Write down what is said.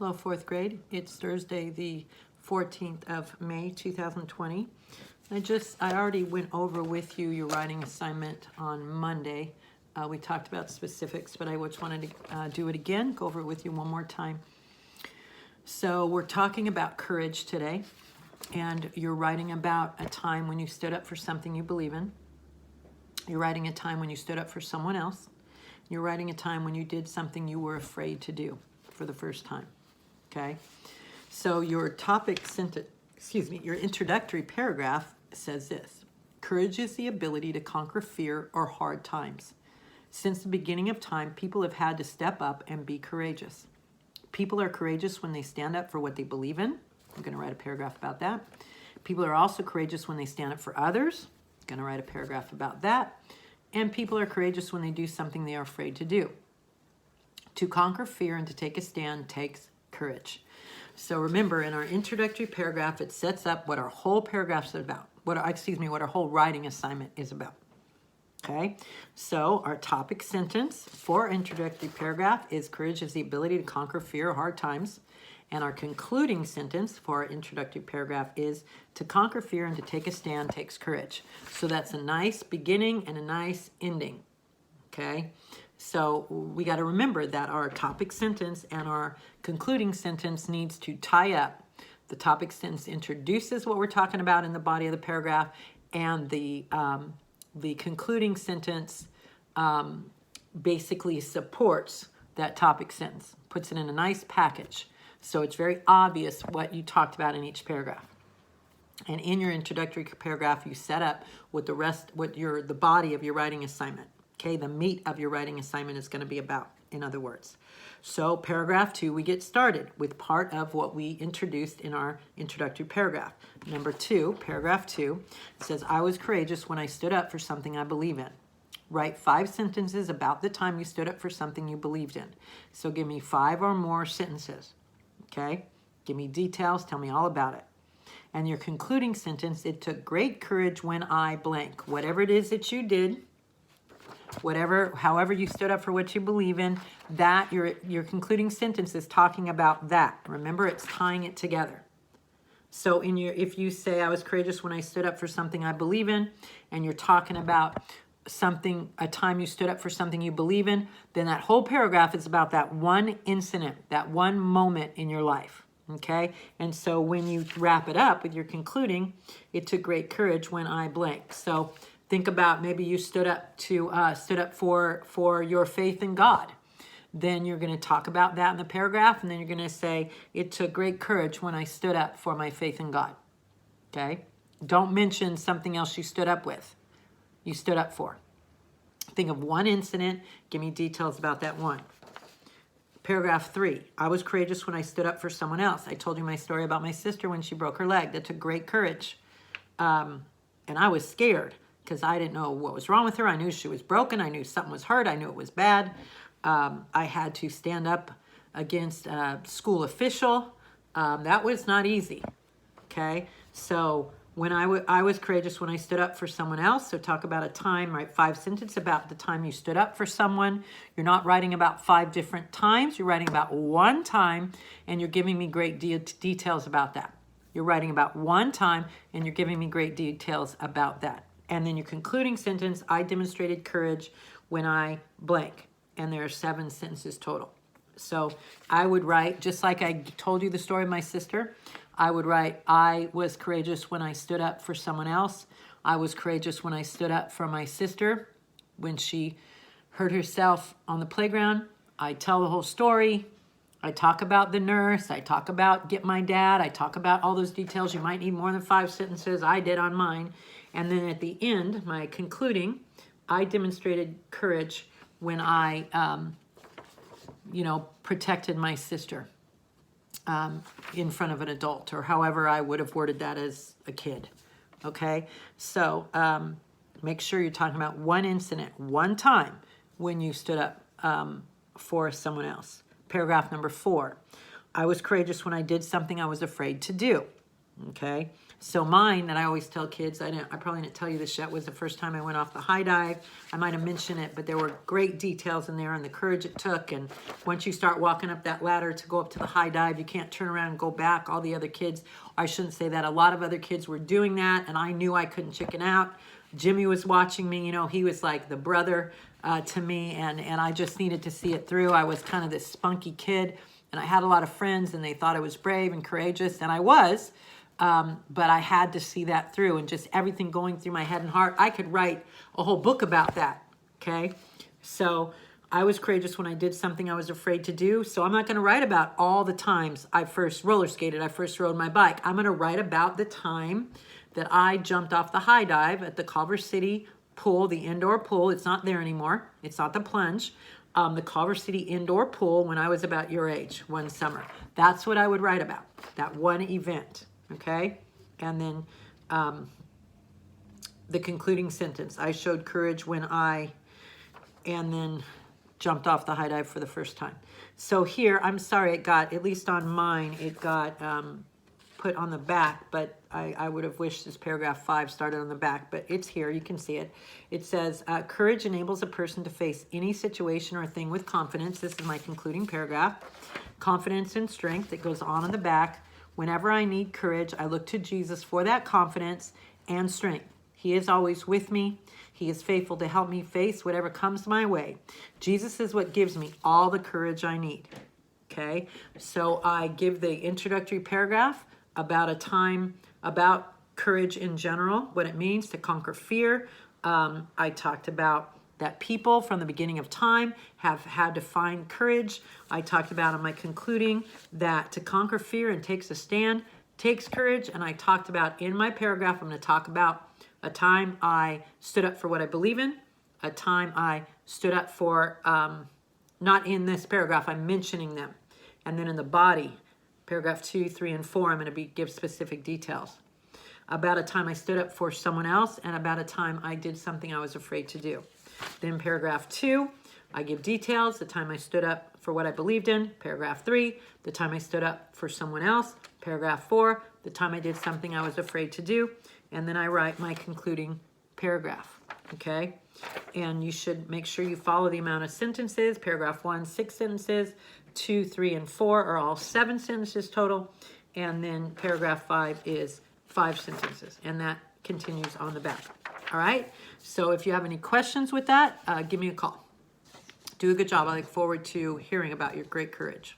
Hello, fourth grade. It's Thursday, the 14th of May, 2020. I already went over with you your writing assignment on Monday. We talked about specifics, but I just wanted to do it again, go over it with you one more time. So we're talking about courage today, and you're writing about a time when you stood up for something you believe in. You're writing a time when you stood up for someone else. You're writing a time when you did something you were afraid to do for the first time. Okay, so your topic sentence, your introductory paragraph says this: courage is the ability to conquer fear or hard times. Since the beginning of time, people have had to step up and be courageous. People are courageous when they stand up for what they believe in. I'm going to write a paragraph about that. People are also courageous when they stand up for others. I'm going to write a paragraph about that. And people are courageous when they do something they are afraid to do. To conquer fear and to take a stand takes courage. So remember, in our introductory paragraph, it sets up what our whole paragraph is about. What our whole writing assignment is about. Okay, so our topic sentence for our introductory paragraph is courage is the ability to conquer fear or hard times. And our concluding sentence for our introductory paragraph is to conquer fear and to take a stand takes courage. So that's a nice beginning and a nice ending. Okay, so we got to remember that our topic sentence and our concluding sentence needs to tie up. The topic sentence introduces what we're talking about in the body of the paragraph, and the concluding sentence basically supports that topic sentence, puts it in a nice package. So it's very obvious what you talked about in each paragraph. And in your introductory paragraph, you set up what the body of your writing assignment. Okay, the meat of your writing assignment is going to be about, in other words. So paragraph 2, we get started with part of what we introduced in our introductory paragraph. Number 2, paragraph 2, says, I was courageous when I stood up for something I believe in. Write 5 sentences about the time you stood up for something you believed in. So give me 5 or more sentences. Okay, give me details, tell me all about it. And your concluding sentence, it took great courage when I blank. Whatever it is that you did, however you stood up for what you believe in, that your concluding sentence is talking about that. Remember, it's tying it together. So if you say I was courageous when I stood up for something I believe in, and you're talking about a time you stood up for something you believe in, then that whole paragraph is about that one incident, that one moment in your life. Okay, and so when you wrap it up with your concluding, it took great courage when I blank. So think about maybe you stood up for your faith in God. Then you're going to talk about that in the paragraph, and then you're going to say, it took great courage when I stood up for my faith in God. Okay? Don't mention something else you stood up for. Think of one incident. Give me details about that one. Paragraph 3, I was courageous when I stood up for someone else. I told you my story about my sister when she broke her leg. That took great courage. And I was scared, because I didn't know what was wrong with her. I knew she was broken. I knew something was hurt. I knew it was bad. I had to stand up against a school official. That was not easy. Okay, so when I was courageous when I stood up for someone else. So talk about a time, write 5 sentences about the time you stood up for someone. You're not writing about 5 different times. You're writing about one time, and you're giving me great details about that. You're writing about one time, and you're giving me great details about that. And then your concluding sentence, I demonstrated courage when I blank. And there are 7 sentences total. So I would write, just like I told you the story of my sister, I would write, I was courageous when I stood up for someone else. I was courageous when I stood up for my sister when she hurt herself on the playground. I tell the whole story. I talk about the nurse. I talk about get my dad. I talk about all those details. You might need more than 5 sentences. I did on mine. And then at the end, my concluding, I demonstrated courage when I, protected my sister in front of an adult, or however I would have worded that as a kid. Okay, so make sure you're talking about one incident, one time when you stood up for someone else. Paragraph number 4, I was courageous when I did something I was afraid to do. Okay, So mine that I always tell kids, I probably didn't tell you this yet, was the first time I went off the high dive. I might have mentioned it, but there were great details in there and the courage it took. And once you start walking up that ladder to go up to the high dive, you can't turn around and go back. All the other kids, I shouldn't say that, a lot of other kids were doing that, and I knew I couldn't chicken out. Jimmy was watching me, you know, he was like the brother to me, and I just needed to see it through. I was kind of this spunky kid, and I had a lot of friends, and they thought I was brave and courageous, and I was, but I had to see that through, and just everything going through my head and heart. I could write a whole book about that, okay? So I was courageous when I did something I was afraid to do, so I'm not going to write about all the times I first roller skated, I first rode my bike. I'm going to write about the time that I jumped off the high dive at the Culver City pool, the indoor pool. It's not there anymore. It's not the plunge. The Culver City indoor pool when I was about your age, one summer. That's what I would write about, that one event, okay? And then the concluding sentence. I showed courage when I, and then jumped off the high dive for the first time. So here, I'm sorry, it got, at least on mine, it got put on the back, but I would have wished this paragraph 5 started on the back, but it's here, you can see it. It says, courage enables a person to face any situation or thing with confidence. This is my concluding paragraph. Confidence and strength, it goes on in the back. Whenever I need courage, I look to Jesus for that confidence and strength. He is always with me. He is faithful to help me face whatever comes my way. Jesus is what gives me all the courage I need. Okay, so I give the introductory paragraph about a time, about courage in general, what it means to conquer fear. I talked about that people from the beginning of time have had to find courage. I talked about in my concluding that to conquer fear and takes a stand takes courage. And I talked about in my paragraph, I'm going to talk about a time I stood up for what I believe in, a time I stood up for, not in this paragraph, I'm mentioning them. And then in the body, paragraph 2, 3, and 4, I'm going to give specific details about a time I stood up for someone else and about a time I did something I was afraid to do. Then paragraph 2, I give details, the time I stood up for what I believed in. Paragraph 3, the time I stood up for someone else. Paragraph 4, the time I did something I was afraid to do. And then I write my concluding paragraph, okay? And you should make sure you follow the amount of sentences. Paragraph 1, 6 sentences. 2, 3, and 4 are all 7 sentences total. And then paragraph 5 is 5 sentences. And that continues on the back. All right? So if you have any questions with that, give me a call. Do a good job. I look forward to hearing about your great courage.